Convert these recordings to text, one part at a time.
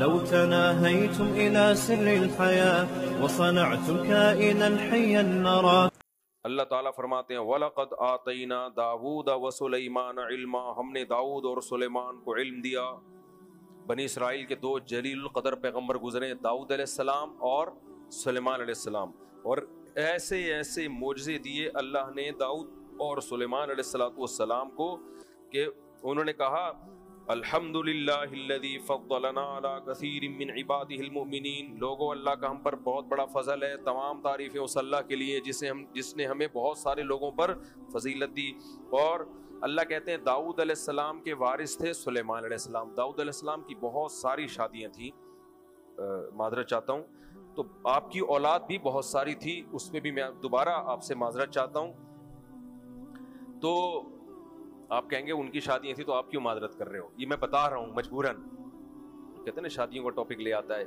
لو تناهيتم إلى سر الحياة وصنعتم كائنا حيا نرى. اللہ تعالیٰ فرماتے ہیں وَلَقَدْ آتَيْنَا دَاوُودَ وَسُلَيْمَانَ عِلْمًا، ہم نے داؤد اور سلیمان کو علم دیا. بنی اسرائیل کے دو جلیل القدر پیغمبر گزرے، داؤد علیہ السلام اور سلیمان علیہ السلام، اور ایسے ایسے معجزے دیے اللہ نے داؤد اور سلیمان علیہ السلام کو کہ انہوں نے کہا الحمدللہ الذی فضلنا علی کثیر من عبادہ المؤمنین. لوگوں، اللہ کا ہم پر بہت بڑا فضل ہے، تمام تعریفیں اس اللہ کے لیے جس نے ہمیں بہت سارے لوگوں پر فضیلت دی. اور اللہ کہتے ہیں داؤد علیہ السلام کے وارث تھے سلیمان علیہ السلام. داؤد علیہ السلام کی بہت ساری شادیاں تھیں، معذرت چاہتا ہوں، تو آپ کی اولاد بھی بہت ساری تھی، اس میں بھی میں دوبارہ آپ سے معذرت چاہتا ہوں. تو آپ کہیں گے ان کی شادیاں تھیں تو آپ کیوں معذرت کر رہے ہو؟ یہ میں بتا رہا ہوں مجبوراً، کہتے ہیں نا شادیوں کا ٹاپک لے آتا ہے.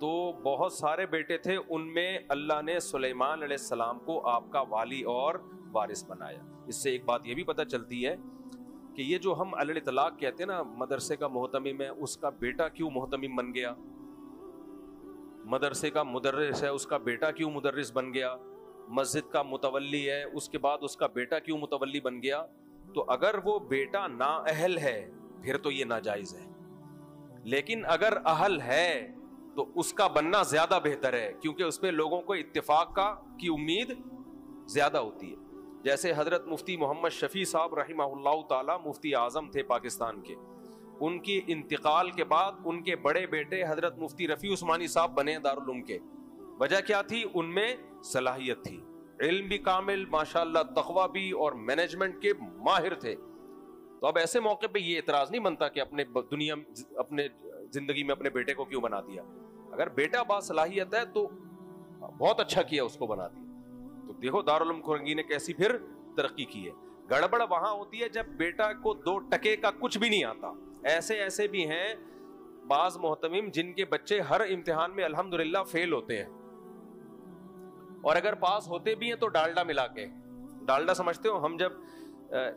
تو بہت سارے بیٹے تھے، ان میں اللہ نے سلیمان علیہ السلام کو آپ کا والی اور وارث بنایا. اس سے ایک بات یہ بھی پتہ چلتی ہے کہ یہ جو ہم علی الاطلاق کہتے ہیں نا مدرسے کا محتمم ہے، اس کا بیٹا کیوں محتمم بن گیا؟ مدرسے کا مدرس ہے، اس کا بیٹا کیوں مدرس بن گیا؟ مسجد کا متولی ہے، اس کے بعد اس کا بیٹا کیوں متولی بن گیا؟ تو اگر وہ بیٹا نااہل ہے پھر تو یہ ناجائز ہے، لیکن اگر اہل ہے تو اس کا بننا زیادہ بہتر ہے، کیونکہ اس پہ لوگوں کو اتفاق کی امید زیادہ ہوتی ہے. جیسے حضرت مفتی محمد شفیع صاحب رحمہ اللہ تعالی مفتی اعظم تھے پاکستان کے، ان کی انتقال کے بعد ان کے بڑے بیٹے حضرت مفتی رفیع عثمانی صاحب بنے دارالعلوم کے. وجہ کیا تھی؟ ان میں صلاحیت تھی، علم بھی کامل، ماشاءاللہ تقویٰ بھی، اور مینجمنٹ کے ماہر تھے. تو اب ایسے موقع پہ یہ اعتراض نہیں بنتا کہ اپنے زندگی میں اپنے بیٹے کو کیوں بنا دیا. اگر بیٹا باصلاحیت ہے تو بہت اچھا کیا اس کو بنا دیا. تو دیکھو دارالعلوم کورنگی نے کیسی پھر ترقی کی ہے. گڑبڑ وہاں ہوتی ہے جب بیٹا کو 2 ٹکے کا کچھ بھی نہیں آتا. ایسے بھی ہیں بعض محتمم جن کے بچے ہر امتحان میں الحمدللہ فیل ہوتے ہیں، اور اگر پاس ہوتے بھی ہیں تو ڈالڈا ملا کے. ڈالڈا سمجھتے ہو؟ ہم جب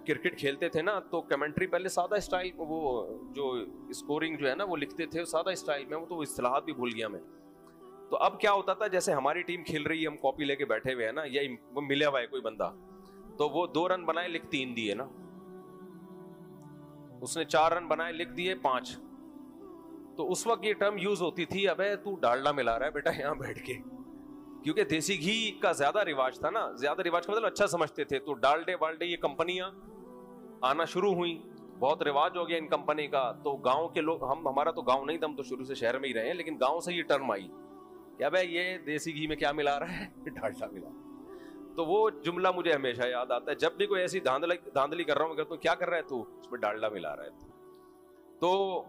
کرکٹ کھیلتے تھے نا تو کمنٹری پہلے سادہ اسٹائل، وہ جو اسکورنگ جو ہے نا وہ لکھتے تھے سادہ اسٹائل میں، وہ تو اصطلاحات بھی بھول گیا میں. تو اب کیا ہوتا تھا، جیسے ہماری ٹیم کھیل رہی ہے، ہم کاپی لے کے بیٹھے ہوئے ہیں نا، یا وہ ملیا ہوا ہے کوئی بندہ، تو وہ 2 رن بنائے لکھ 3 دیے نا، اس نے 4 رن بنائے لکھ دیے 5. تو اس وقت یہ ٹرم یوز ہوتی تھی ابے تو ڈالڈا ملا رہا ہے بیٹا یہاں بیٹھ کے، کیونکہ دیسی گھی کا زیادہ رواج تھا نا. زیادہ رواج کا مطلب اچھا سمجھتے تھے. تو ڈالڈے والڈے یہ کمپنیاں آنا شروع ہوئیں، بہت رواج ہو گیا ان کمپنی کا. تو گاؤں کے لوگ، ہمارا تو گاؤں نہیں تھا، ہم تو شروع سے شہر میں ہی رہے ہیں، لیکن گاؤں سے یہ ٹرم آئی کہ بھائی یہ دیسی گھی میں کیا ملا رہا ہے؟ ڈالڈا ملا. تو وہ جملہ مجھے ہمیشہ یاد آتا ہے جب بھی کوئی ایسی دھاندلی کر رہا ہوں، تو کیا کر رہا ہے تو؟ اس میں ڈالڈا ملا رہا ہے. تو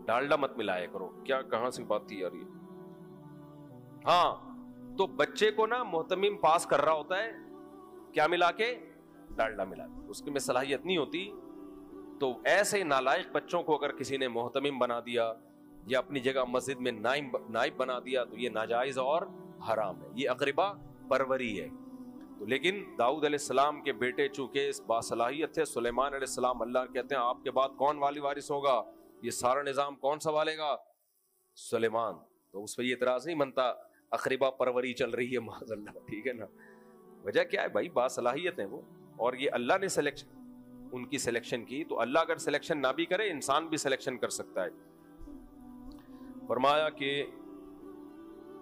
ڈالڈا مت ملایا کرو. کیا کہاں سے بات تھی یار یہ؟ ہاں، تو بچے کو نا محتمم پاس کر رہا ہوتا ہے کیا ملا کے؟ ڈالڈا ملا کے. اس کے میں صلاحیت نہیں ہوتی. تو ایسے نالائق بچوں کو اگر کسی نے محتمم بنا دیا یا اپنی جگہ مسجد میں نائب بنا دیا تو یہ ناجائز اور حرام ہے، یہ اقربا پروری ہے. تو لیکن داؤد علیہ السلام کے بیٹے چونکہ باصلاحیت تھے، سلیمان علیہ السلام، اللہ کہتے ہیں آپ کے بعد کون والی وارث ہوگا؟ یہ سارا نظام کون سنبھالے گا؟ سلیمان. تو اس پہ یہ اعتراض نہیں بنتا اقربا پروری چل رہی ہے معاذ اللہ، ٹھیک ہے نا. وجہ کیا ہے بھائی؟ باصلاحیت ہیں وہ، اور یہ اللہ نے ان کی سلیکشن کی. تو اللہ اگر سلیکشن نہ بھی کرے، انسان بھی سلیکشن کر سکتا ہے. فرمایا کہ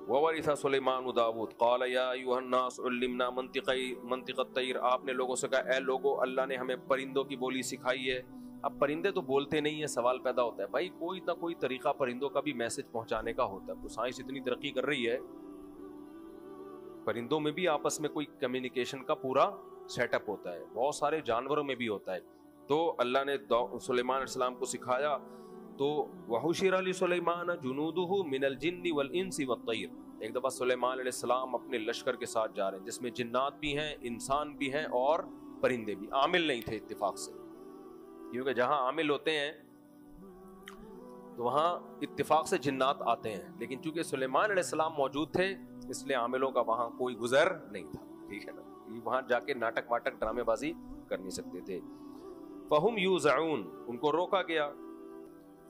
وَوَرِثَ سُلَيْمَانُ دَاوُودَ قَالَ يَا أَيُّهَا النَّاسُ عُلِّمْنَا مَنطِقَ الطَّيْرِ. آپ نے لوگوں سے کہا اے لوگو، اللہ نے ہمیں پرندوں کی بولی سکھائی ہے. اب پرندے تو بولتے نہیں ہیں، سوال پیدا ہوتا ہے بھائی کوئی نہ کوئی طریقہ پرندوں کا بھی میسج پہنچانے کا ہوتا ہے. تو سائنس اتنی ترقی کر رہی ہے، پرندوں میں بھی آپس میں کوئی کمیونیکیشن کا پورا سیٹ اپ ہوتا ہے، بہت سارے جانوروں میں بھی ہوتا ہے. تو اللہ نے سلیمان علیہ السلام کو سکھایا. تو وَحُشِرَ لِسُلَيْمَانَ جُنُودُهُ مِنَ الْجِنِّ وَالْإِنسِ وَالطَّيْرِ. ایک دفعہ سلیمان علیہ السلام اپنے لشکر کے ساتھ جا رہے ہیں جس میں جنات بھی ہیں، انسان بھی ہیں اور پرندے بھی. عامل نہیں تھے اتفاق سے، کیونکہ جہاں عامل ہوتے ہیں تو وہاں اتفاق سے جنات آتے ہیں، لیکن چونکہ سلیمان علیہ السلام موجود تھے اس لیے عاملوں کا وہاں کوئی گزر نہیں تھا، ٹھیک ہے نا. وہاں جا کے ناٹک واٹک ڈرامے بازی کر نہیں سکتے تھے. فَهُمْ يُوزَعُونَ. ان کو روکا گیا.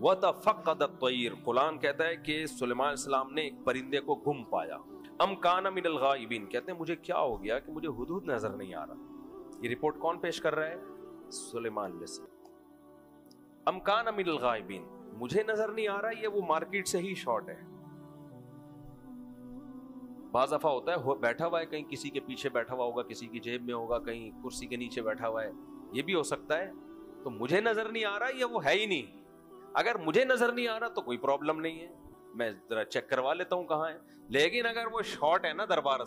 وَتَفَقَّدَ الطَّيْرُ، قرآن کہتا ہے کہ سلیمان علیہ السلام نے ایک پرندے کو گم پایا. ام کان من الغائبین، کہتے ہیں مجھے کیا ہو گیا کہ مجھے ہدہد نظر نہیں آ رہا. یہ رپورٹ کون پیش کر رہا ہے؟ سلیمان علیہ السلام. ام کان من الغائبین، مجھے نظر نہیں آ رہا، یہ وہ مارکیٹ سے ہی شارٹ ہے. بعض دفعہ ہوتا ہے بیٹھا ہوا ہے کہیں کسی کے پیچھے بیٹھا ہوا ہوگا، کسی کی جیب میں ہوگا، کہیں کرسی کے نیچے بیٹھا ہوا ہے، یہ بھی ہو سکتا ہے. تو مجھے نظر نہیں آ رہا یا وہ ہے ہی نہیں. اگر مجھے نظر نہیں آ رہا تو کوئی پرابلم نہیں ہے، میں ذرا چیک کروا لیتا ہوں کہاں ہے. لیکن اگر وہ شارٹ ہے نا دربار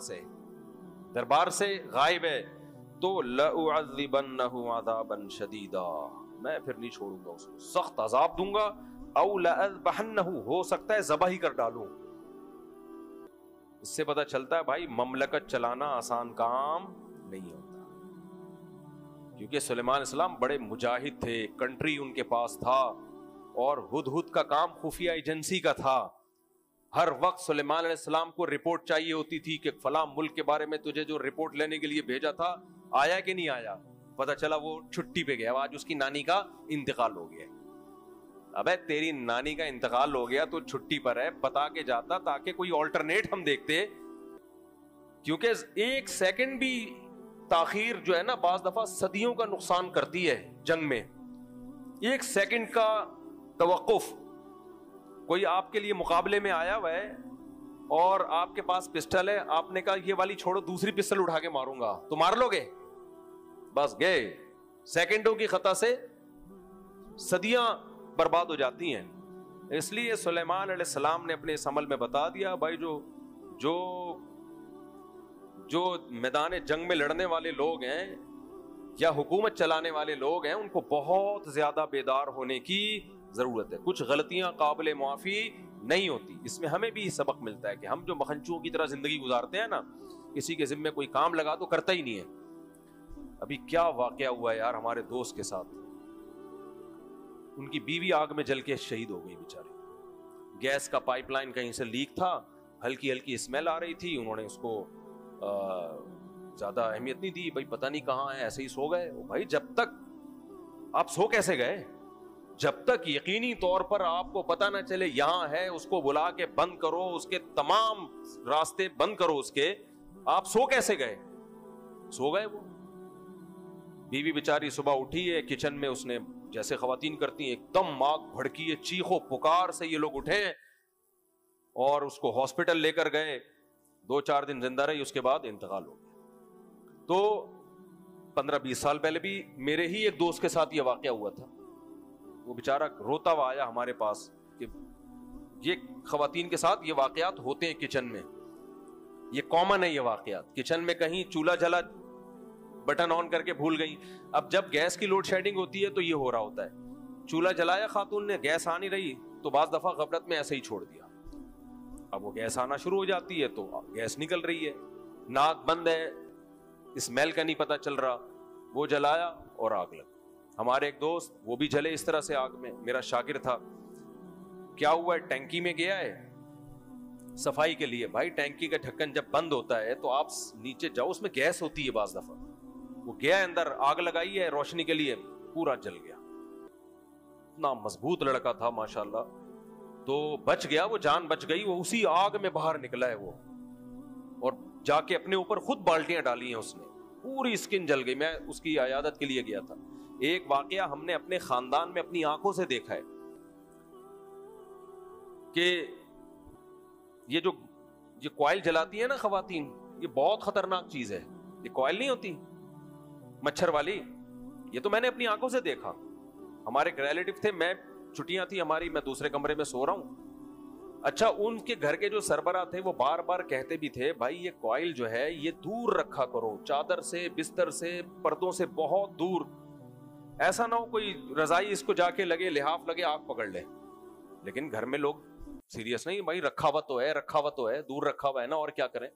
سے غائب ہے تو لأعذبنه عذابا شدیدا، میں پھر نہیں چھوڑوں گا اس کو، سخت عذاب دوں گا. او لأذبحنه، ہو سکتا ہے ذبح ہی کر ڈالوں. اس سے پتہ چلتا ہے بھائی مملکت چلانا آسان کام نہیں ہوتا، کیونکہ سلیمان علیہ السلام بڑے مجاہد تھے، کنٹری ان کے پاس تھا، اور ہدہد کا کام خفیہ ایجنسی کا تھا. ہر وقت سلیمان علیہ السلام کو رپورٹ چاہیے ہوتی تھی کہ فلاں ملک کے بارے میں تجھے جو رپورٹ لینے کے لیے بھیجا تھا آیا کہ نہیں آیا. پتہ چلا وہ چھٹی پہ گیا، آج اس کی نانی کا انتقال ہو گیا. ابے تیری نانی کا انتقال ہو گیا تو چھٹی پر ہے، بتا کے جاتا تاکہ کوئی آلٹرنیٹ ہم دیکھتے. کیونکہ ایک سیکنڈ بھی تاخیر جو ہے نا بعض دفعہ صدیوں کا نقصان کرتی ہے. جنگ میں ایک سیکنڈ کا توقف، کوئی آپ کے لیے مقابلے میں آیا ہوا ہے اور آپ کے پاس پسٹل ہے، آپ نے کہا یہ والی چھوڑو، دوسری پسٹل اٹھا کے ماروں گا، تو مار لو گے؟ بس گئے. سیکنڈوں کی خطا سے صدیاں برباد ہو جاتی ہیں. اس لیے سلیمان علیہ السلام نے اپنے اس عمل میں بتا دیا بھائی جو میدان جنگ میں لڑنے والے لوگ ہیں یا حکومت چلانے والے لوگ ہیں ان کو بہت زیادہ بیدار ہونے کی ضرورت ہے. کچھ غلطیاں قابل معافی نہیں ہوتی. اس میں ہمیں بھی سبق ملتا ہے کہ ہم جو مکھنچوں کی طرح زندگی گزارتے ہیں نا، کسی کے ذمے کوئی کام لگا تو کرتا ہی نہیں ہے. ابھی کیا واقعہ ہوا ہے یار ہمارے دوست کے ساتھ، ان کی بیوی آگ میں جل کے شہید ہو گئی بیچاری. گیس کا پائپ لائن کہیں سے لیک تھا، ہلکی ہلکی اسمیل آ رہی تھی، انہوں نے اس کو زیادہ اہمیت نہیں دی، بھائی پتہ نہیں کہاں ہے، ایسے ہی سو گئے. بھائی جب تک آپ سو کیسے گئے؟ جب تک یقینی طور پر آپ کو پتہ نہ چلے یہاں ہے، اس کو بلا کے بند کرو، اس کے تمام راستے بند کرو اس کے، آپ سو کیسے گئے؟ سو گئے. وہ بیوی بیچاری صبح اٹھی ہے، کچن میں اس نے جیسے خواتین کرتی ہیں ایک دم آگ بھڑکی ہے، چیخو پکار سے یہ لوگ اٹھے اور اس کو ہاسپٹل لے کر گئے. 2-4 دن زندہ رہی، اس کے بعد انتقال ہو گیا. تو 15-20 سال پہلے بھی میرے ہی ایک دوست کے ساتھ یہ واقعہ ہوا تھا. وہ بیچارہ روتا ہوا آیا ہمارے پاس کہ یہ خواتین کے ساتھ یہ واقعات ہوتے ہیں کچن میں، یہ کامن ہے. یہ واقعات کچن میں کہیں چولہا جلا، بٹن آن کر کے بھول گئی. اب جب گیس کی لوڈ شیڈنگ ہوتی ہے تو یہ ہو رہا ہوتا ہے. چولہا جلایا خاتون نے، گیس آ نہیں رہی تو بعض دفعہ غفلت میں ایسے ہی چھوڑ دیا. اب وہ گیس آنا شروع ہو جاتی ہے تو گیس نکل رہی ہے، ناک بند ہے، اسمیل کا نہیں پتا چل رہا. وہ جلایا اور آگ لگ. ہمارے ایک دوست وہ بھی جلے اس طرح سے آگ میں، میرا شاگرد تھا. کیا ہوا ہے؟ ٹینکی میں گیا ہے صفائی کے لیے. بھائی ٹینکی کا ڈھکن جب بند ہوتا ہے تو آپ نیچے جاؤ، اس میں گیس ہوتی ہے بعض دفعہ. وہ گیا ہے اندر، آگ لگائی ہے روشنی کے لیے، پورا جل گیا. اتنا مضبوط لڑکا تھا ماشاءاللہ، تو بچ گیا، وہ جان بچ گئی. وہ اسی آگ میں باہر نکلا ہے وہ، اور جا کے اپنے اوپر خود بالٹیاں ڈالی ہیں اس نے، پوری اسکن جل گئی. میں اس کی عیادت کے لیے گیا تھا. ایک واقعہ ہم نے اپنے خاندان میں اپنی آنکھوں سے دیکھا ہے کہ یہ کوائل جلاتی ہے نا خواتین، یہ بہت خطرناک چیز ہے. یہ کوائل نہیں ہوتی مچھر والی، یہ تو میں نے اپنی آنکھوں سے دیکھا. ہمارے ایک ریلیٹو تھے، میں چھٹیاں تھی ہماری، میں دوسرے کمرے میں سو رہا ہوں. اچھا ان کے گھر کے جو سربراہ تھے وہ بار بار کہتے بھی تھے بھائی یہ کوائل جو ہے یہ دور رکھا کرو، چادر سے، بستر سے، پردوں سے بہت دور. ایسا نہ ہو کوئی رضائی اس کو جا کے لگے، لحاف لگے، آگ پکڑ لے. لیکن گھر میں لوگ سیریس نہیں، بھائی رکھا ہوا تو ہے، دور رکھا ہوا ہے نا، اور کیا کریں.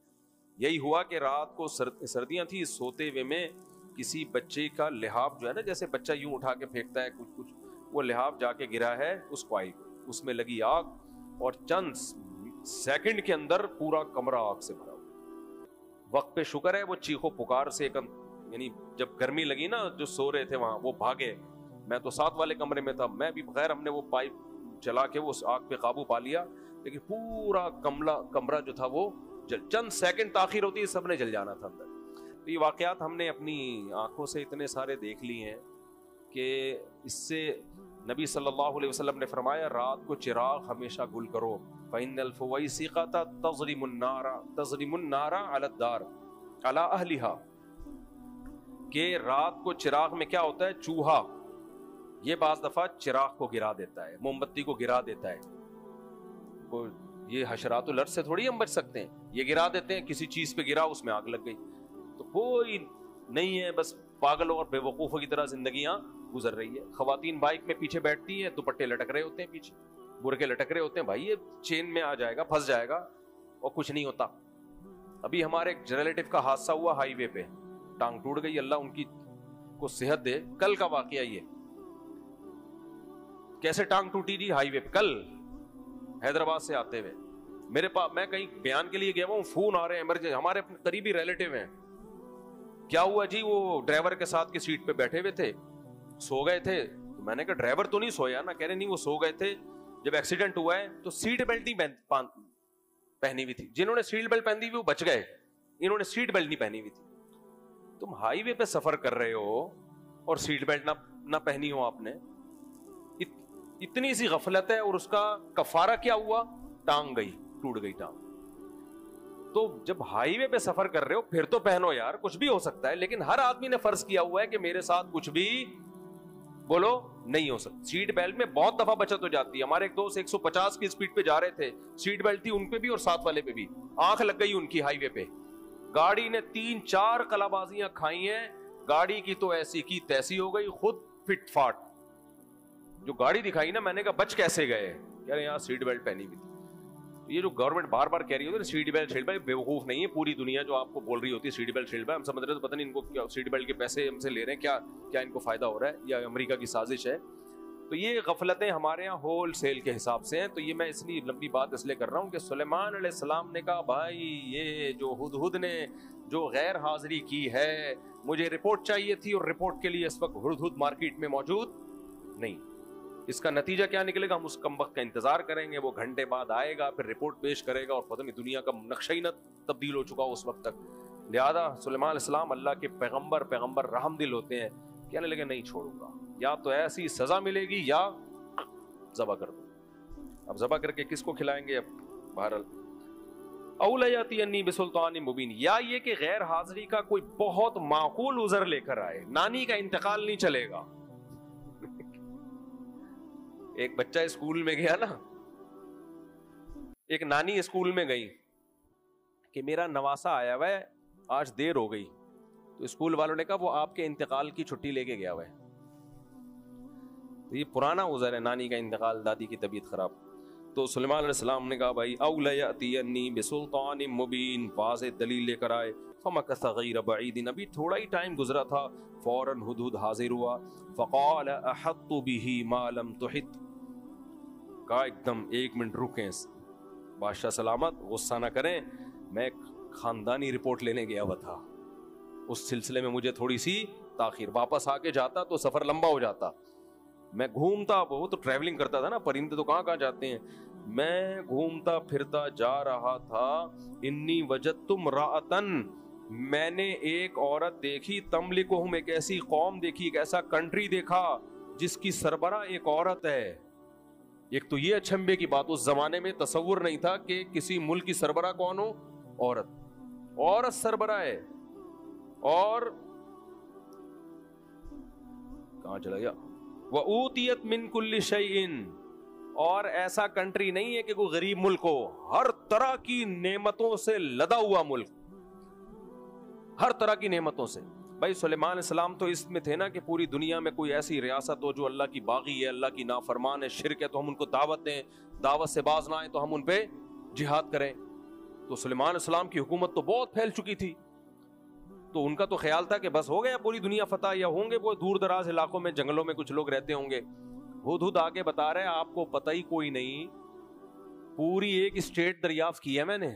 یہی ہوا کہ رات کو سردیاں تھی، سوتے ہوئے میں کسی بچے کا لحاف جو ہے نا، جیسے بچہ یوں اٹھا کے پھینکتا ہے کچھ، وہ لحاف جا کے گرا ہے اس کوائل، اس میں لگی آگ، اور چند سیکنڈ کے اندر پورا کمرہ آگ سے بھرا ہوا. وقت پہ شکر ہے وہ چیخو پکار سے، یعنی جب گرمی لگی نا جو سو رہے تھے وہاں، وہ بھاگے. میں تو ساتھ والے کمرے میں تھا، میں بھی بغیر، ہم نے وہ پائپ چلا کے وہ اس آگ پہ قابو پا لیا، لیکن پورا کمرہ جو تھا وہ چند سیکنڈ تاخیر ہوتی سب نے جل جانا تھا اندر۔ تو یہ واقعات ہم نے اپنی آنکھوں سے اتنے سارے دیکھ لیے ہیں کہ اس سے نبی صلی اللہ علیہ وسلم نے فرمایا رات کو چراغ ہمیشہ گل کرو، فَإِنَّ الْفُوَيْسِقَةَ تَضْرِمُ النَّارَ عَلَى الدَّارِ عَلَى أَهْلِهَا، کہ رات کو چراغ میں کیا ہوتا ہے، چوہا یہ بعض دفعہ چراغ کو گرا دیتا ہے، موم بتی کو گرا دیتا ہے، یہ حشرات الارض سے تھوڑی ہم بچ سکتے ہیں، یہ گرا دیتے ہیں، کسی چیز پہ گرا اس میں آگ لگ گئی، تو کوئی نہیں ہے، بس پاگلوں اور بے وقوفوں کی طرح زندگیاں گزر رہی ہے۔ خواتین بائک میں پیچھے بیٹھتی ہیں، دوپٹے لٹک رہے ہوتے ہیں، پیچھے برقعے لٹک رہے ہوتے ہیں، بھائی یہ چین میں آ جائے گا، پھنس جائے گا، اور کچھ نہیں ہوتا۔ ابھی ہمارے ایک ریلیٹو کا حادثہ ہوا ہائی وے پہ، ٹانگ ٹوٹ گئی، اللہ ان کی کو صحت دے۔ کل کا واقعہ یہ، کیسے ٹانگ ٹوٹی جی، ہائی وے پہ کل حیدرآباد سے آتے ہوئے، میرے پاس میں کہیں بیان کے لیے گیا ہوں، فون آ رہے ہیں ایمرجنسی، ہمارے قریبی ریلیٹو ہیں۔ کیا ہوا جی، وہ ڈرائیور کے ساتھ کی سیٹ پہ بیٹھے ہوئے تھے، سو گئے تھے، تو میں نے کہا ڈرائیور تو نہیں سویا نا، کہہ رہے نہیں وہ سو گئے تھے، جب ایکسیڈنٹ ہوا ہے تو سیٹ بیلٹ نہیں پہنی ہوئی تھی، جنہوں نے سیٹ بیلٹ پہنی ہوئی وہ بچ گئے، انہوں نے سیٹ بیلٹ نہیں پہنی ہوئی تھی۔ تم ہائی وے پہ سفر کر رہے ہو اور سیٹ بیلٹ نہ پہنی ہو آپ نے، اتنی سی غفلت ہے، اور اس کا کفارہ کیا ہوا، ٹانگ گئی، ٹوٹ گئی ٹانگ۔ تو جب ہائی وے پہ سفر کر رہے ہو پھر تو پہنو یار، کچھ بھی ہو سکتا ہے، لیکن ہر آدمی نے فرض کیا ہوا ہے کہ میرے ساتھ کچھ بھی بولو نہیں ہو سکتا۔ سیٹ بیلٹ میں بہت دفعہ بچت ہو جاتی ہے، ہمارے ایک دوست 150 کی سپیڈ پہ جا رہے تھے، سیٹ بیلٹ تھی ان پہ بھی اور ساتھ والے پہ بھی، آنکھ لگ گئی ان کی ہائی وے پہ، گاڑی نے 3-4 قلابازیاں کھائی ہیں، گاڑی کی تو ایسی کی تیسی ہو گئی، خود فٹ فاٹ۔ جو گاڑی دکھائی نا، میں نے کہا بچ کیسے گئے، کہہ رہے یہاں سیٹ بیلٹ پہنی ہوئی تھی۔ یہ جو گورنمنٹ بار بار کہہ رہی ہوتی ہے سیٹ بیلٹ، بے وقوف نہیں ہے پوری دنیا جو آپ کو بول رہی ہوتی ہے سیٹ بیلٹ، ہم سمجھ رہے تو پتہ نہیں ان کو کیا سیٹ بیلٹ کے پیسے ہم سے لے رہے ہیں، کیا ان کو فائدہ ہو رہا ہے، یا امریکہ کی سازش ہے۔ تو یہ غفلتیں ہمارے یہاں ہول سیل کے حساب سے ہیں۔ تو یہ میں اس لیے لمبی بات اس لیے کر رہا ہوں کہ سلیمان علیہ السلام نے کہا بھائی یہ جو ہدہد نے جو غیر حاضری کی ہے، مجھے رپورٹ چاہیے تھی، اور رپورٹ کے لیے اس وقت ہدہد مارکیٹ میں موجود نہیں۔ اس کا نتیجہ کیا نکلے گا، ہم اس کمبخت کا انتظار کریں گے، وہ گھنٹے بعد آئے گا، پھر رپورٹ پیش کرے گا، اور پتہ نہیں دنیا کا نقشہ ہی نہ تبدیل ہو چکا اس وقت تک۔ لہذا سلیمان علیہ السلام اللہ کے پیغمبر رحم دل ہوتے ہیں، کہنے لگے نہیں چھوڑوں گا، یا تو ایسی سزا ملے گی یا ذبح کر دو۔ اب ذبح کر کے کس کو کھلائیں گے، اب بہرحال او لیاتینی بسلطان مبین، یا یہ کہ غیر حاضری کا کوئی بہت معقول عذر لے کر آئے، نانی کا انتقال نہیں چلے گا۔ ایک بچہ اسکول میں گیا نا، ایک نانی اسکول میں گئی کہ میرا نواسا آیا ہوا ہے، آج دیر ہو گئی، تو اسکول والوں نے کہا وہ آپ کے انتقال کی چھٹی لے کے گیا ہوا ہے۔ یہ پرانا عذر ہے، نانی کا انتقال، دادی کی طبیعت خراب۔ تو سلیمان علیہ السلام نے کہا بھائی او لیاتینی بسلطان مبین، واضح دلیل لے کر آئے۔ فمکث غیر بعید، ابھی تھوڑا ہی ٹائم گزرا تھا، فوراً ہدہد حاضر ہوا۔ فقال احط به ما لم تحط، کہا ایک دم 1 منٹ رکیں بادشاہ سلامت، غصہ نہ کریں، میں خاندانی رپورٹ لینے گیا ہوا تھا، اس سلسلے میں مجھے تھوڑی سی تاخیر، واپس آ کے جاتا تو سفر لمبا ہو جاتا، میں گھومتا، وہ تو ٹریولنگ کرتا تھا نا، پرندے تو کہاں جاتے ہیں، میں گھومتا پھرتا جا رہا تھا، انی وجدت امرأۃ، میں نے ایک عورت دیکھی، تملکہم، ایک ایسی قوم دیکھی، ایک ایسا کنٹری دیکھا جس کی سربراہ ایک عورت ہے۔ ایک تو یہ اچھمبے کی بات، اس زمانے میں تصور نہیں تھا کہ کسی ملک کی سربراہ کون ہو، عورت سربراہ ہے، اور کہاں چلا گیا، وَأُوتِيَتْ مِن كُلِّ شَيْءٍ، اور ایسا کنٹری نہیں ہے کہ کوئی غریب ملک ہو، ہر طرح کی نعمتوں سے لدا ہوا ملک، ہر طرح کی نعمتوں سے۔ بھائی سلیمان علیہ السلام تو اس میں تھے نا کہ پوری دنیا میں کوئی ایسی ریاست ہو جو اللہ کی باغی ہے، اللہ کی نافرمان ہے، شرک ہے، تو ہم ان کو دعوت دیں، دعوت سے باز نہ آئیں تو ہم ان پہ جہاد کریں۔ تو سلیمان علیہ السلام کی حکومت تو بہت پھیل چکی تھی، تو ان کا تو خیال تھا کہ بس ہو گیا پوری دنیا فتح، یا ہوں گے وہ دور دراز علاقوں میں جنگلوں میں کچھ لوگ رہتے ہوں گے۔ ہدہد آگے بتا رہے ہیں آپ کو پتہ ہی کوئی نہیں، پوری ایک اسٹیٹ دریافت کی ہے میں نے۔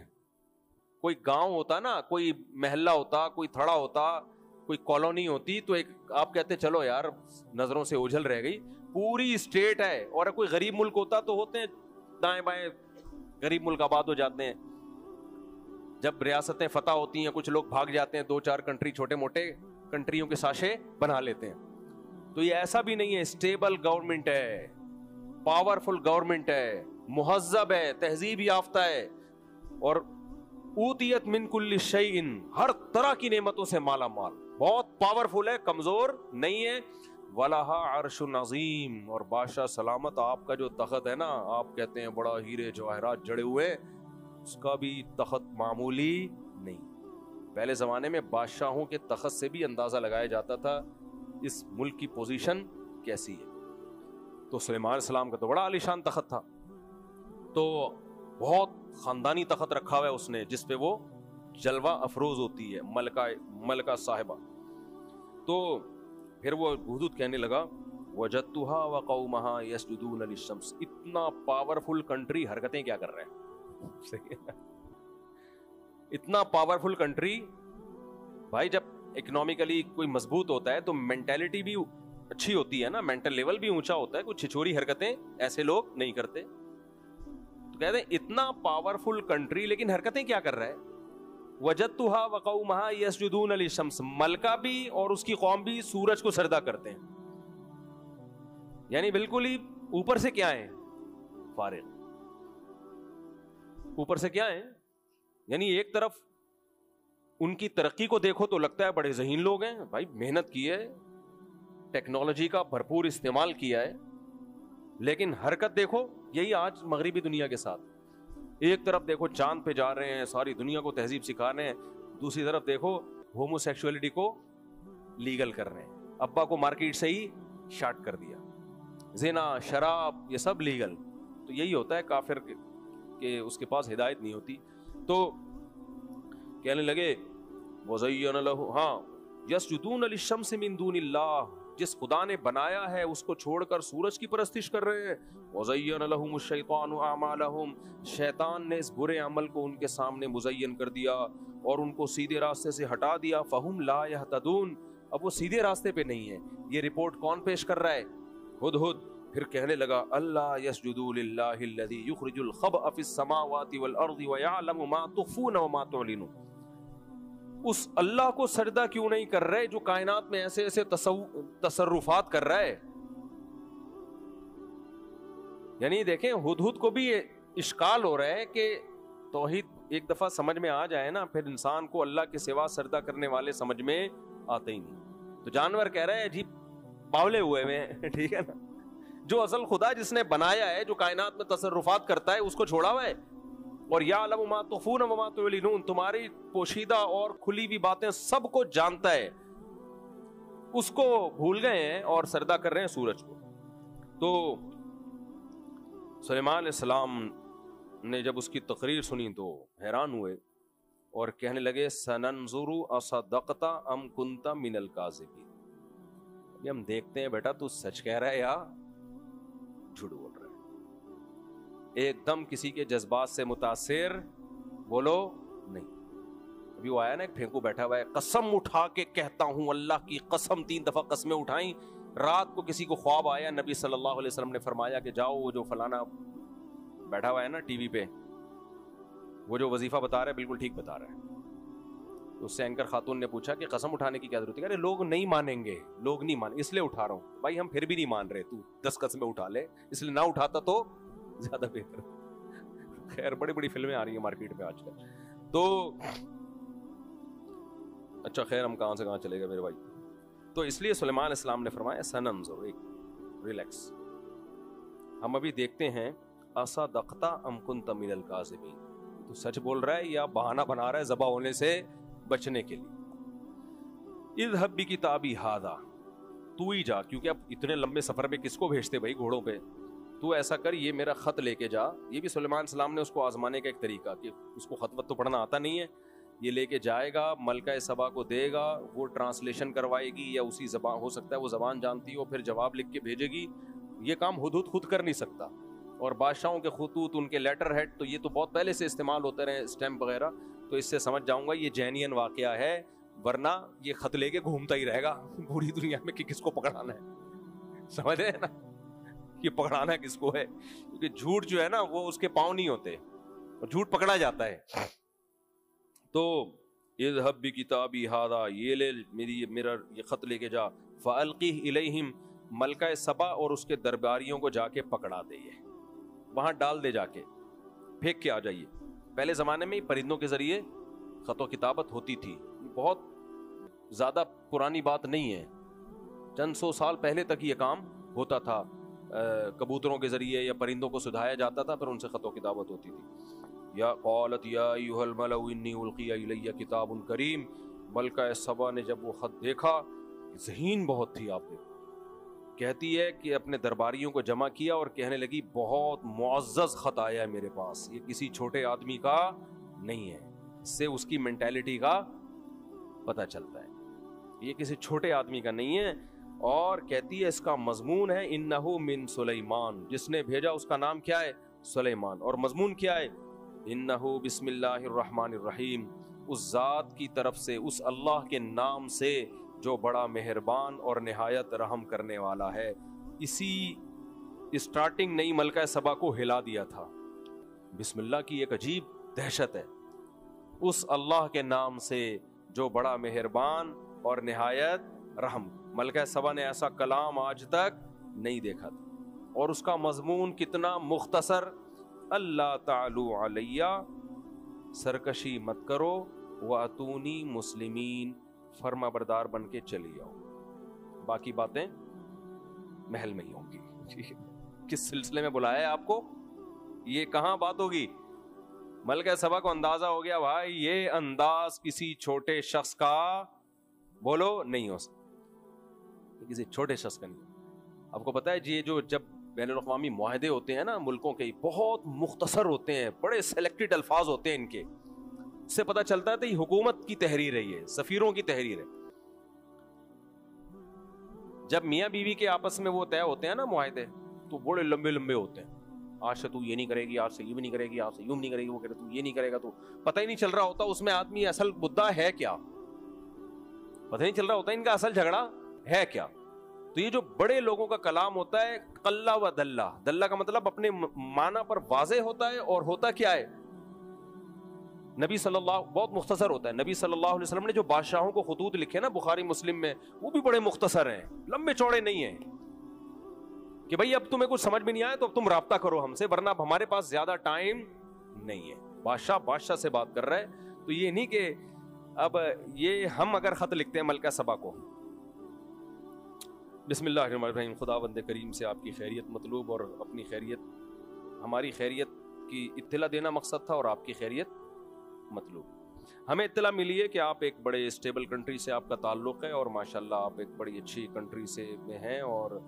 کوئی گاؤں ہوتا نا، کوئی محلہ ہوتا، کوئی تھڑا ہوتا، کوئی کالونی ہوتی، تو ایک آپ کہتے چلو یار نظروں سے اوجھل رہ گئی، پوری اسٹیٹ ہے. اور کوئی غریب ملک ہوتا تو ہوتے ہیں دائیں بائیں غریب ملک آباد ہو جاتے ہیں. جب ریاستیں فتح ہوتی ہیں کچھ لوگ بھاگ جاتے ہیں, 2-4 کنٹری چھوٹے موٹے کنٹریوں کے ساشے بنا لیتے ہیں. تو یہ ایسا بھی نہیں ہے, اسٹیبل گورنمنٹ ہے, پاورفل گورنمنٹ ہے, مہذب ہے, تہذیب یافتہ ہے, اور اوتیت من کل شیء, ہر طرح کی نعمتوں سے مالا مال, بہت پاورفل ہے, کمزور نہیں ہے. وَلَهَا عَرْشٌ عَظِيمٌ, اور بادشاہ سلامت آپ کا جو تخت ہے نا, آپ کہتے ہیں بڑا ہیرے جواہرات جڑے ہوئے, اس کا بھی تخت معمولی نہیں. پہلے زمانے میں بادشاہوں کے تخت سے بھی اندازہ لگایا جاتا تھا اس ملک کی پوزیشن کیسی ہے. تو سلیمان علیہ السلام کا تو بڑا عالیشان تخت تھا, تو بہت خاندانی تخت رکھا ہوا ہے اس نے, جس پہ وہ جلوہ افروز ہوتی ہے ملکہ صاحبہ. تو پھر وہ ہدہد کہنے لگا وَجَدْتُهَا وَقَوْمَهَا يَسْجُدُونَ لِلشَّمْسِ, اتنا پاورفل کنٹری حرکتیں کیا کر رہے ہیں. اتنا پاورفل کنٹری بھائی, جب اکنامکلی کوئی مضبوط ہوتا ہے تو مینٹیلٹی بھی اچھی ہوتی ہے نا, مینٹل لیول بھی اونچا ہوتا ہے, کچھ چھچوری حرکتیں ایسے لوگ نہیں کرتے. تو کہتے ہیں اتنا پاورفل کنٹری لیکن حرکتیں کیا کر رہا ہے. وَجَدْتُهَا وَقَوْمَهَا يَسْجُدُونَ لِلشَّمْسِ, ملکہ بھی اور اس کی قوم بھی سورج کو سجدہ کرتے ہیں. یعنی بالکل ہی اوپر سے کیا ہے, فارغ, اوپر سے کیا ہے. یعنی ایک طرف ان کی ترقی کو دیکھو تو لگتا ہے بڑے ذہین لوگ ہیں بھائی, محنت کی ہے, ٹیکنالوجی کا بھرپور استعمال کیا ہے, لیکن حرکت دیکھو یہی آج مغربی دنیا کے ساتھ. ایک طرف دیکھو چاند پہ جا رہے ہیں, ساری دنیا کو تہذیب سکھا رہے ہیں, دوسری طرف دیکھو ہومو سیکسولیٹی کو لیگل کر رہے ہیں, ابا کو مارکیٹ سے ہی شارٹ کر دیا, زنا شراب یہ سب لیگل. تو یہی ہوتا ہے کافر کہ اس کے پاس ہدایت نہیں ہوتی. تو کہنے لگے وَزَيَّنَ لَهُ, ہاں يَسْجُدُونَ لِلشَّمْسِ مِن دُونِ اللَّهِ, جس خدا نے بنایا ہے اس کو چھوڑ کر سورج کی پرستش کر رہے ہیں. وَزَيَّنَ لَهُمُ الشَّيْطَانُ أَعْمَالَهُمْ, شیطان نے اس برے عمل کو ان کے سامنے مزین کر دیا اور ان کو سیدھے راستے سے ہٹا دیا. فَهُمْ لَا يَهْتَدُونَ, اب وہ سیدھے راستے پہ نہیں ہے. یہ رپورٹ کون پیش کر رہا ہے, ہدہد. پھر کہنے لگا اللہ يَسْجُدُوا لِلَّهِ الَّذِي يُخْرِجُ الْخَبْءَ فِي السَّمَاوَاتِ وَالْأَرْضِ وَيَعْلَمُ مَا تُخْفُونَ وَمَا تُعْلِنُونَ, اس اللہ کو سجدہ کیوں نہیں کر رہے جو کائنات میں ایسے ایسے تصرفات کر رہا ہے. یعنی دیکھیں ہدہد کو بھی اشکال ہو رہا ہے کہ توحید ایک دفعہ سمجھ میں آ جائے نا, پھر انسان کو اللہ کے سوا سجدہ کرنے والے سمجھ میں آتے ہی نہیں. تو جانور کہہ رہے ہیں عجیب باولے ہوئے میں, ٹھیک ہے نا, جو اصل خدا جس نے بنایا ہے, جو کائنات میں تصرفات کرتا ہے, اس کو چھوڑا ہوا ہے. اور یعلم ما تخفون وما تعلنون, تمہاری پوشیدہ اور کھلی ہوئی باتیں سب کو جانتا ہے, اس کو بھول گئے ہیں اور سجدہ کر رہے ہیں سورج کو. تو سلیمان علیہ السلام نے جب اس کی تقریر سنی تو حیران ہوئے اور کہنے لگے سننظر اصدقت ام کنت من الکاذبین, ہم دیکھتے ہیں بیٹا تو سچ کہہ رہا ہے یا جھوٹ بول رہا ہے. ایک دم کسی کے جذبات سے متاثر بولو نہیں. ابھی وہ آیا نا ایک پھینکو بیٹھا ہوا ہے, قسم اٹھا کے کہتا ہوں, اللہ کی قسم, 3 دفعہ قسمیں اٹھائیں. رات کو کسی کو خواب آیا, نبی صلی اللہ علیہ وسلم نے فرمایا کہ جاؤ وہ جو فلانا بیٹھا ہوا ہے نا ٹی وی پہ, وہ جو وظیفہ بتا رہا ہے بالکل ٹھیک بتا رہا ہے. تو اس سے اینکر خاتون نے پوچھا کہ قسم اٹھانے کی کیا ضرورت ہے. ارے لوگ نہیں مانیں گے, لوگ نہیں مان, اس لیے اٹھا رہا ہوں. بھائی ہم پھر بھی نہیں مان رہے, تو 10 قسمیں اٹھا لے, اس لیے نہ اٹھاتا تو زیادہ بہتر. خیر بڑی بڑی فلمیں آ رہی ہیں مارکیٹ میں آج کل. تو اچھا خیر ہم کہاں سے کہاں چلے گئے میرے بھائی. تو اس لیے سلیمان علیہ السلام نے فرمایا سننظر, ایک ریلیکس, ہم ابھی دیکھتے ہیں اصدقت ام کنت من الکاذبین, تو سچ بول رہا ہے یا بہانہ بنا رہا ہے ذبح ہونے سے بچنے کے لیے. اذهب بکتابی ھذا, تو ہی جا, کیونکہ اب اتنے لمبے سفر میں کس کو بھیجتے بھائی گھوڑوں پہ, تو ایسا کر یہ میرا خط لے کے جا. یہ بھی سلیمان علیہ السلام نے اس کو آزمانے کا ایک طریقہ, کہ اس کو خط وط تو پڑھنا آتا نہیں ہے, یہ لے کے جائے گا, ملکہ سبا کو دے گا, وہ ٹرانسلیشن کروائے گی, یا اسی زبان, ہو سکتا ہے وہ زبان جانتی ہو, پھر جواب لکھ کے بھیجے گی. یہ کام ہدہد خود کر نہیں سکتا. اور بادشاہوں کے خطوط, ان کے لیٹر ہیڈ, تو یہ تو بہت پہلے سے استعمال ہوتے رہے, اسٹیمپ وغیرہ. تو اس سے سمجھ جاؤں گا یہ جینین واقعہ ہے, ورنہ یہ خط لے کے گھومتا ہی رہے گا پوری دنیا میں کہ کس کو پکڑانا ہے. سمجھ رہے ہیں نا, یہ پکڑانا کس کو ہے؟ کیونکہ جھوٹ جو ہے نا وہ اس کے پاؤں نہیں ہوتے اور جھوٹ پکڑا جاتا ہے. تو اذهب بکتابی ھذا، یہ لے میرا یہ خط لے کے جا، فالقیہ الیہم، ملکہ سبا اور اس کے درباریوں کو جا کے پکڑا دے، یہ وہاں ڈال دے، جا کے پھینک کے آ جائیے. پہلے زمانے میں پرندوں کے ذریعے خط و کتابت ہوتی تھی، بہت زیادہ پرانی بات نہیں ہے، چند سو سال پہلے تک یہ کام ہوتا تھا. کبوتروں کے ذریعے یا پرندوں کو سدھایا جاتا تھا، پھر ان سے خط و کتابت ہوتی تھی. یا قالت یا ایھا الملأ انی القی الی کتاب کریم، ملکہ سبا نے جب وہ خط دیکھا، ذہین بہت تھی آپ نے، کہتی ہے کہ اپنے درباریوں کو جمع کیا اور کہنے لگی بہت معزز خط آیا ہے میرے پاس، یہ کسی چھوٹے آدمی کا نہیں ہے. اس سے اس کی مینٹیلٹی کا پتہ چلتا ہے، یہ کسی چھوٹے آدمی کا نہیں ہے. اور کہتی ہے اس کا مضمون ہے انہو من سلیمان، جس نے بھیجا اس کا نام کیا ہے؟ سلیمان. اور مضمون کیا ہے؟ انہو بسم اللہ الرحمن الرحیم، اس ذات کی طرف سے، اس اللہ کے نام سے جو بڑا مہربان اور نہایت رحم کرنے والا ہے. اسی اسٹارٹنگ نئی ملکہ سبا کو ہلا دیا تھا. بسم اللہ کی ایک عجیب دہشت ہے. اس اللہ کے نام سے جو بڑا مہربان اور نہایت رحم. ملکہ سبا نے ایسا کلام آج تک نہیں دیکھا تھا. اور اس کا مضمون کتنا مختصر، اللہ تعالی علیہ، سرکشی مت کرو، واتونی مسلمین، فرما بردار بن کے چلی آؤ، باقی باتیں محل میں ہی ہوں گی. کس سلسلے میں بلایا ہے آپ کو؟ یہ کہاں بات ہوگی؟ ملکہ سبا کو اندازہ ہو گیا بھائی یہ انداز کسی چھوٹے شخص کا، بولو، نہیں ہو سکتا، کسی چھوٹے شخص کا نہیں. آپ کو پتا ہے یہ جو جب بین الاقوامی معاہدے ہوتے ہیں نا ملکوں کے، بہت مختصر ہوتے ہیں، بڑے سلیکٹڈ الفاظ ہوتے ہیں ان کے، اس سے پتا چلتا ہے تو یہ حکومت کی تحریر ہے، یہ سفیروں کی تحریر ہے. جب میاں بیوی کے آپس میں وہ طے ہوتے ہیں نا معاہدے، تو بڑے لمبے لمبے ہوتے ہیں. آج سے تو یہ نہیں کرے گی، آج سے یہ بھی نہیں کرے گی، آج سے یوں نہیں کرے گی، وہ کہے تو یہ نہیں کرے گا. تو پتہ ہی نہیں چل رہا ہوتا اس میں آدمی اصل مدعا ہے کیا، پتہ نہیں چل رہا ہوتا ان کا اصل جھگڑا ہے کیا. تو یہ جو بڑے لوگوں کا کلام ہوتا ہے قلہ و دلہ، دلہ کا مطلب اپنے معنی پر واضح ہوتا ہے، اور ہوتا کیا ہے؟ نبی صلی اللہ، بہت مختصر ہوتا ہے. نبی صلی اللہ علیہ وسلم نے جو بادشاہوں کو خطوط لکھے نا بخاری مسلم میں، وہ بھی بڑے مختصر ہیں، لمبے چوڑے نہیں ہیں کہ بھئی اب تمہیں کچھ سمجھ میں نہیں آیا تو اب تم رابطہ کرو ہم سے، ورنہ اب ہمارے پاس زیادہ ٹائم نہیں ہے. بادشاہ سے بات کر رہا ہے. تو یہ نہیں کہ اب یہ ہم اگر خط لکھتے ہیں ملکہ سبا کو، بسم اللہ الرحمن الرحیم، خدا بند کریم سے آپ کی خیریت مطلوب، اور اپنی خیریت، ہماری خیریت کی اطلاع دینا مقصد تھا، اور آپ کی خیریت مطلوب. ہمیں اطلاع ملی ہے کہ آپ ایک بڑے اسٹیبل کنٹری سے آپ کا تعلق ہے، اور ماشاءاللہ آپ ایک بڑی اچھی کنٹری سے میں ہیں، اور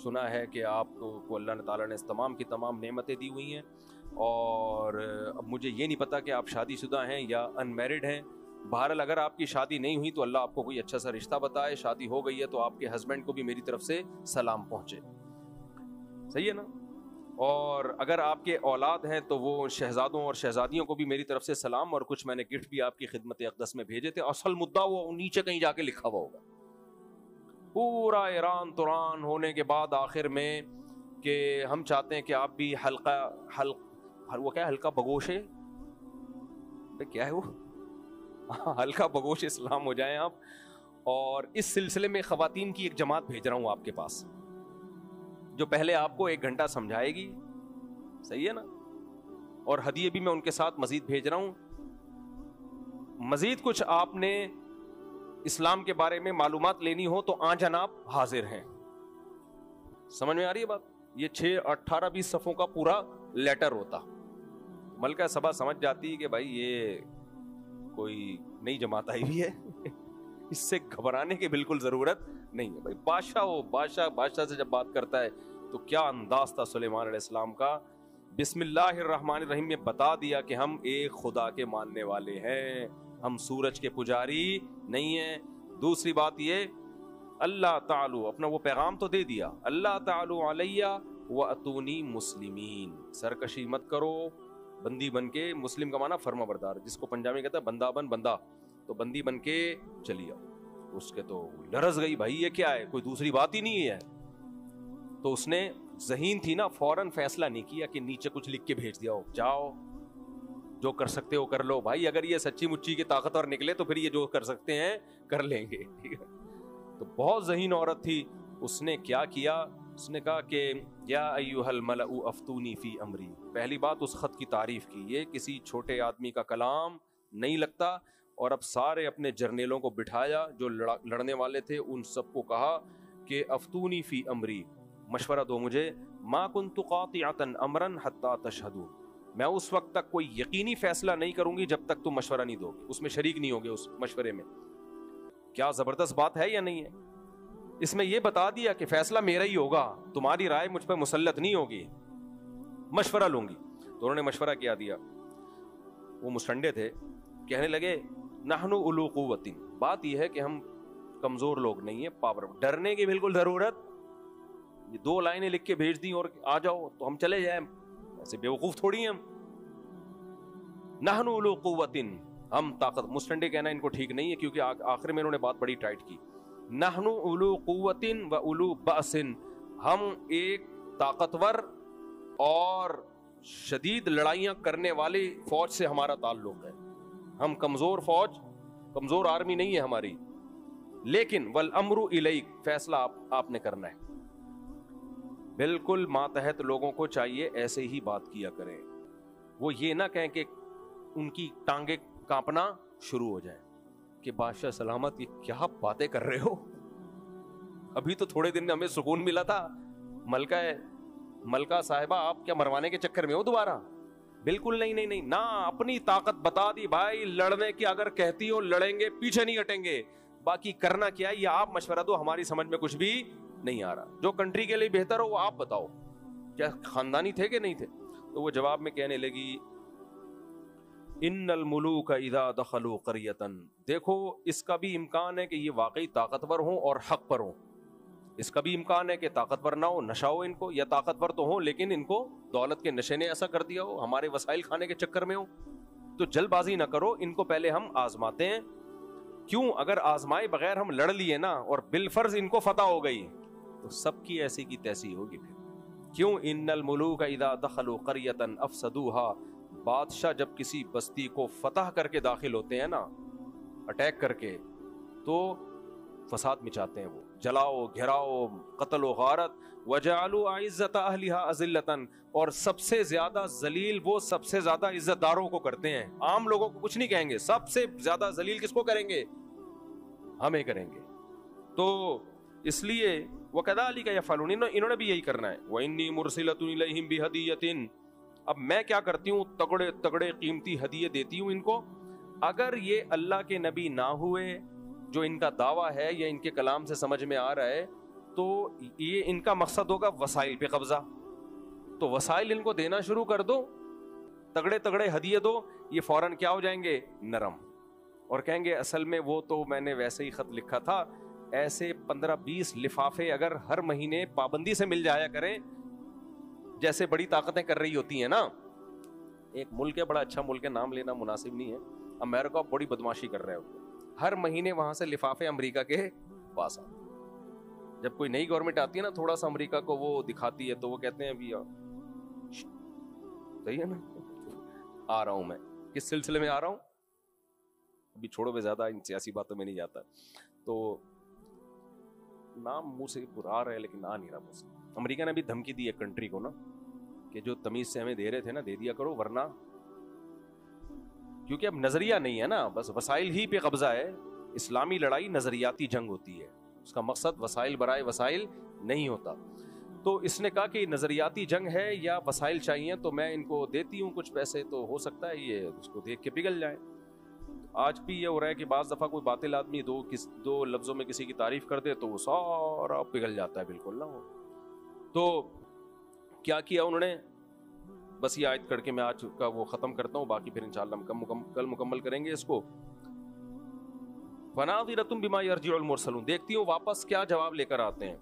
سنا ہے کہ آپ کو اللہ تعالیٰ نے تمام کی تمام نعمتیں دی ہوئی ہیں. اور اب مجھے یہ نہیں پتا کہ آپ شادی شدہ ہیں یا ان میرڈ ہیں. بہرحال اگر آپ کی شادی نہیں ہوئی تو اللہ آپ کو کوئی اچھا سا رشتہ بتائے. شادی ہو گئی ہے تو آپ کے ہسبینڈ کو بھی میری طرف سے سلام پہنچے، صحیح ہے نا. اور اگر آپ کے اولاد ہیں تو وہ شہزادوں اور شہزادیوں کو بھی میری طرف سے سلام، اور کچھ میں نے گفٹ بھی آپ کی خدمت اقدس میں بھیجے تھے. اصل مدعا وہ نیچے کہیں جا کے لکھا ہوا ہوگا، پورا ایران توران ہونے کے بعد آخر میں کہ ہم چاہتے ہیں کہ آپ بھی وہ کیا ہلکا بگوش ہے، کیا ہے وہ، ہلکا بگوش اسلام ہو جائیں آپ. اور اس سلسلے میں خواتین کی ایک جماعت بھیج رہا ہوں آپ کے پاس، جو پہلے آپ کو 1 گھنٹہ سمجھائے گی، صحیح ہے نا. اور ہدیے بھی میں ان کے ساتھ مزید بھیج رہا ہوں. مزید کچھ آپ نے اسلام کے بارے میں معلومات لینی ہو تو آن جناب حاضر ہیں. سمجھ میں آ رہی ہے بات؟ یہ 18-20 صفوں کا پورا لیٹر ہوتا. ملکہ سبا سمجھ جاتی کہ بھائی یہ کوئی نئی جماعت آئی ہوئی ہے، اس سے گھبرانے کی بالکل ضرورت نہیں ہے. بھائی بادشاہ سے جب بات کرتا ہے تو کیا انداز تھا سلیمان علیہ السلام کا. بسم اللہ الرحمن الرحیم میں بتا دیا کہ ہم ایک خدا کے ماننے والے ہیں، ہم سورج کے پجاری نہیں ہیں. دوسری بات یہ، اللہ تعالی، اپنا وہ پیغام تو دے دیا، اللہ تعالی علیہ واتونی مسلمین، سرکشی مت کرو، بندی بن کے، مسلم کا معنی فرما بردار، جس کو پنجابی کہتا ہے بندہ بن، بندہ تو بندی بن کے چلی آؤ. اس کے تو لرز گئی، بھائی یہ کیا ہے، کوئی دوسری بات ہی نہیں ہے. تو اس نے ذہین تھی نا, فوراً فیصلہ نہیں کیا کہ نیچے کچھ لکھ کے بھیج دیا ہو, جاؤ جو کر سکتے ہو کر لو بھائی, اگر یہ سچی مچی کی طاقتور نکلے تو پھر یہ جو کر سکتے ہیں کر لیں گے, ٹھیک ہے. تو بہت ذہین عورت تھی, اس نے کیا کیا, اس نے کہا کہ یا ایھا الملأ افتونی فی امری. پہلی بات اس خط کی تعریف کی, یہ کسی چھوٹے آدمی کا کلام نہیں لگتا, اور اب سارے اپنے جرنیلوں کو بٹھایا جو لڑنے والے تھے, ان سب کو کہا کہ افتونی فی امری, مشورہ دو مجھے, ما کنت قاطعۃ امرا حتی تشہدون, میں اس وقت تک کوئی یقینی فیصلہ نہیں کروں گی جب تک تم مشورہ نہیں دو گے, اس میں شریک نہیں ہوگے اس مشورے میں. کیا زبردست بات ہے یا نہیں ہے؟ اس میں یہ بتا دیا کہ فیصلہ میرا ہی ہوگا, تمہاری رائے مجھ پہ مسلط نہیں ہوگی, مشورہ لوں گی. تو انہوں نے مشورہ کیا دیا. وہ مسٹنڈے تھے, کہنے لگے نحن اولو قوت, بات یہ ہے کہ ہم کمزور لوگ نہیں ہیں, پاور, ڈرنے کی بالکل ضرورت, یہ 2 لائنیں لکھ کے بھیج دی اور آ جاؤ تو ہم چلے جائیں, ایسے بیوقوف تھوڑی ہیں ہم. نحن اولو قوت, ہم طاقت, مسٹنڈے کہنا ان کو ٹھیک نہیں ہے کیونکہ آخر میں انہوں نے بات بڑی ٹائٹ کی. نحن اولو قوت و اولو بأس, ہم ایک طاقتور اور شدید لڑائیاں کرنے والی فوج سے ہمارا تعلق ہے, ہم کمزور فوج, کمزور آرمی نہیں ہے ہماری. لیکن والامر الیک, فیصلہ آپ نے کرنا ہے. بالکل ماتحت لوگوں کو چاہیے ایسے ہی بات کیا کریں, وہ یہ نہ کہیں کہ ان کی ٹانگیں کانپنا شروع ہو جائیں کہ بادشاہ سلامت یہ کیا باتیں کر رہے ہو, ابھی تو تھوڑے دن ہمیں سکون ملا تھا, ملکہ صاحبہ آپ کیا مروانے کے چکر میں ہو دوبارہ؟ بالکل نہیں نہیں نہیں, نہ اپنی طاقت بتا دی بھائی, لڑنے کی اگر کہتی ہو لڑیں گے, پیچھے نہیں ہٹیں گے, باقی کرنا کیا ہے یہ آپ مشورہ دو, ہماری سمجھ میں کچھ بھی نہیں آ رہا, جو کنٹری کے لیے بہتر ہو وہ آپ بتاؤ. کیا خاندانی تھے کہ نہیں تھے؟ تو وہ جواب میں کہنے لگی ان الملوک اذا دخلوا قریۃ, دیکھو اس کا بھی امکان ہے کہ یہ واقعی طاقتور ہوں اور حق پر ہوں, اس کا بھی امکان ہے کہ طاقتور نہ ہو, نشہ ہو ان کو, یا طاقتور تو ہوں لیکن ان کو دولت کے نشے نے ایسا کر دیا ہو, ہمارے وسائل کھانے کے چکر میں ہو. تو جلد بازی نہ کرو, ان کو پہلے ہم آزماتے ہیں. کیوں, اگر آزمائے بغیر ہم لڑ لیے نا اور بالفرض ان کو فتح ہو گئی تو سب کی ایسی کی تیسی ہوگی پھر. کیوں, ان الملوک اذا دخلوا قریۃ افسدوها, بادشاہ جب کسی بستی کو فتح کر کے داخل ہوتے ہیں نا, اٹیک کر کے, تو فساد مچاتے ہیں, وہ جلاؤ, گھراؤ, قتل و غارت. وجعلوا اعزۃ اہلها اذلۃ, اور سب سے زیادہ ذلیل وہ سب سے زیادہ عزت داروں کو کرتے ہیں, عام لوگوں کو کچھ نہیں کہیں گے, سب سے زیادہ ذلیل کس کو کریں گے؟ ہمیں کریں گے. تو اس لیے وَكَذَلِكَ يَفْعَلُونَ, انہوں نے بھی یہی کرنا ہے. وَإِنِّي مُرْسِلَةٌ إِلَيْهِمْ بِهَدِيَّةٍ, اب میں کیا کرتی ہوں, تگڑے تگڑے قیمتی ہدیے دیتی ہوں ان کو. اگر یہ اللہ کے نبی نہ ہوئے جو ان کا دعویٰ ہے یا ان کے کلام سے سمجھ میں آ رہا ہے, تو یہ ان کا مقصد ہوگا وسائل پہ قبضہ, تو وسائل ان کو دینا شروع کر دو, تگڑے تگڑے ہدیے دو, یہ فوراً کیا ہو جائیں گے, نرم, اور کہیں گے اصل میں وہ تو میں نے ویسے ہی خط لکھا تھا. ایسے 15-20 لفافے اگر ہر مہینے پابندی سے مل جایا کریں, جیسے بڑی طاقتیں کر رہی ہوتی ہیں نا. ایک ملک ہے, بڑا اچھا ملک ہے, نام لینا مناسب نہیں ہے, امریکہ بڑی بدماشی کر رہا ہے, ہر مہینے وہاں سے لفافے امریکہ کے پاس آتے. جب کوئی نئی گورنمنٹ آتی ہے نا, تھوڑا سا امریکہ کو وہ دکھاتی ہے تو وہ کہتے ہیں ابھی صحیح ہے نا, آ رہا ہوں میں, کس سلسلے میں آ رہا ہوں ابھی چھوڑو, میں زیادہ ان سیاسی باتوں میں نہیں جاتا. تو نام منہ سے آ رہا ہے لیکن آ نہیں رہا منہ سے. امریکہ نے بھی دھمکی دی ایک کنٹری کو نا, کہ جو تمیز سے ہمیں دے رہے تھے نا دے دیا کرو, ورنہ, کیونکہ اب نظریہ نہیں ہے نا, بس وسائل ہی پہ قبضہ ہے. اسلامی لڑائی نظریاتی جنگ ہوتی ہے, اس کا مقصد وسائل برائے وسائل نہیں ہوتا. تو اس نے کہا کہ نظریاتی جنگ ہے یا وسائل چاہیے, تو میں ان کو دیتی ہوں کچھ پیسے, تو ہو سکتا ہے یہ اس کو دیکھ کے پگھل جائے. آج بھی یہ ہو رہا ہے کہ بعض دفعہ کوئی باطل آدمی دو لفظوں میں کسی کی تعریف کر دے تو وہ سارا پگھل جاتا ہے بالکل نا. تو کیا کیا انہوں نے, بس یہ آیت کر کے میں آج کا وہ ختم کرتا ہوں, باقی پھر انشاءاللہ ہم کل مکمل کریں گے اس کو. فَنَاظِرَةٌ بِمَا يَرْجِعُ الْمُرْسَلُونَ, دیکھتی ہوں واپس کیا جواب لے کر آتے ہیں.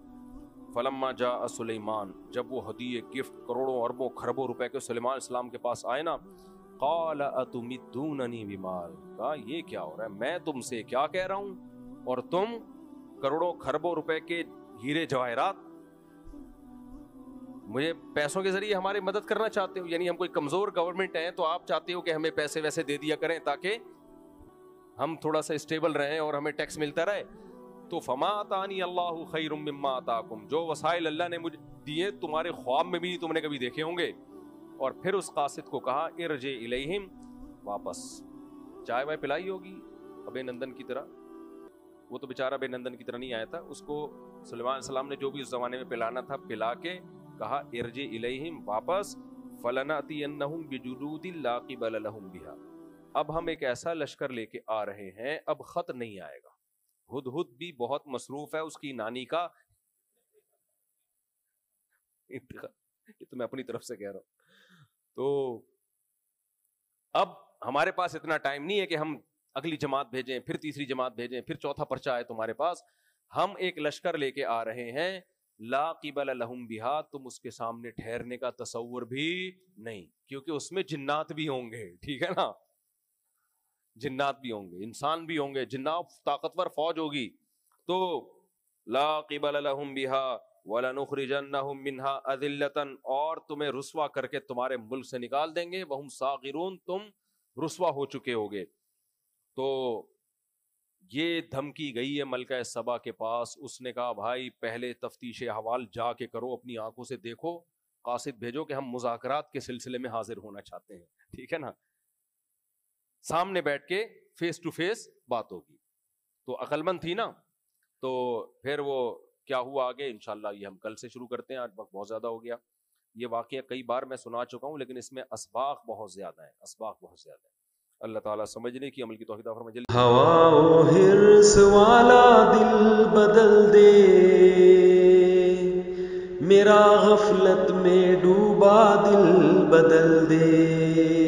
فَلَمَّا جَاءَ سُلَيْمَانَ, جب وہ ہدیے گفٹ کروڑوں اربوں خربوں روپے کے سلیمان السلام کے پاس آئے نا, قَالَ أَتُمِدُّونَنِي بِمَالٍ, کہا یہ کیا ہو رہا ہے, میں تم سے کیا کہہ رہا ہوں اور تم کروڑوں خربوں روپے کے ہیرے جواہرات. مجھے پیسوں کے ذریعے ہماری مدد کرنا چاہتے ہو، یعنی ہم کوئی کمزور گورنمنٹ ہیں تو آپ چاہتے ہو کہ ہمیں پیسے ویسے دے دیا کریں تاکہ ہم تھوڑا سا اسٹیبل رہیں اور ہمیں ٹیکس ملتا رہے. تو فما آتانی اللہ خیر مما آتاکم، جو وسائل اللہ نے مجھے دیے تمہارے خواب میں بھی نہیں تم نے کبھی دیکھے ہوں گے. اور پھر اس قاصد کو کہا ارجع الیہم، واپس. چائے وائے پلائی ہوگی ابے نندن کی طرح، وہ تو بیچارہ ابے نندن کی طرح نہیں آیا تھا، اس کو سلیمان علیہ السلام نے جو بھی اس زمانے میں پلانا تھا پلا کے کہا ارجع الیہم، واپس. فلنأتینہم بجنود لا قبل لہم بہا، اب ہم ایک ایسا لشکر لے کے آ رہے ہیں، اب خط نہیں آئے گا. ہدہد بھی بہت مصروف ہے اس کی نانی کا، یہ تو میں اپنی طرف سے کہہ رہا ہوں. تو اب ہمارے پاس اتنا ٹائم نہیں ہے کہ ہم اگلی جماعت بھیجیں، پھر تیسری جماعت بھیجیں، پھر چوتھا پرچہ آئے تمہارے پاس. ہم ایک لشکر لے کے آ رہے ہیں، لا قبل لہم بہا، تم اس کے سامنے ٹھہرنے کا تصور بھی نہیں، کیونکہ اس میں جنات بھی ہوں گے. ٹھیک ہے نا، جنات بھی ہوں گے، انسان بھی ہوں گے، جنات طاقتور فوج ہوگی. تو لا قبل لہم بہا وَلَنُخْرِجَنَّهُمْ مِنْهَا أَذِلَّةً، اور تمہیں رسوا کر کے تمہارے ملک سے نکال دیں گے. وَهُمْ صَاغِرُونَ، تم رسوا ہو چکے ہوگے. تو یہ دھمکی گئی ہے ملکہ سبا کے پاس. اس نے کہا بھائی پہلے تفتیش احوال جا کے کرو، اپنی آنکھوں سے دیکھو، قاصد بھیجو کہ ہم مذاکرات کے سلسلے میں حاضر ہونا چاہتے ہیں. ٹھیک ہے نا، سامنے بیٹھ کے فیس ٹو فیس بات ہوگی. تو عقل مند تھی نا. تو پھر وہ کیا ہوا آگے انشاءاللہ یہ ہم کل سے شروع کرتے ہیں، آج وقت بہت زیادہ ہو گیا. یہ واقعہ کئی بار میں سنا چکا ہوں لیکن اس میں اسباق بہت زیادہ ہیں، اسباق بہت زیادہ ہیں. اللہ تعالیٰ سمجھنے کی عمل کی توفیق عطا فرمائے. ہوا و حرص والا دل بدل دے، میرا غفلت میں ڈوبا دل بدل دے.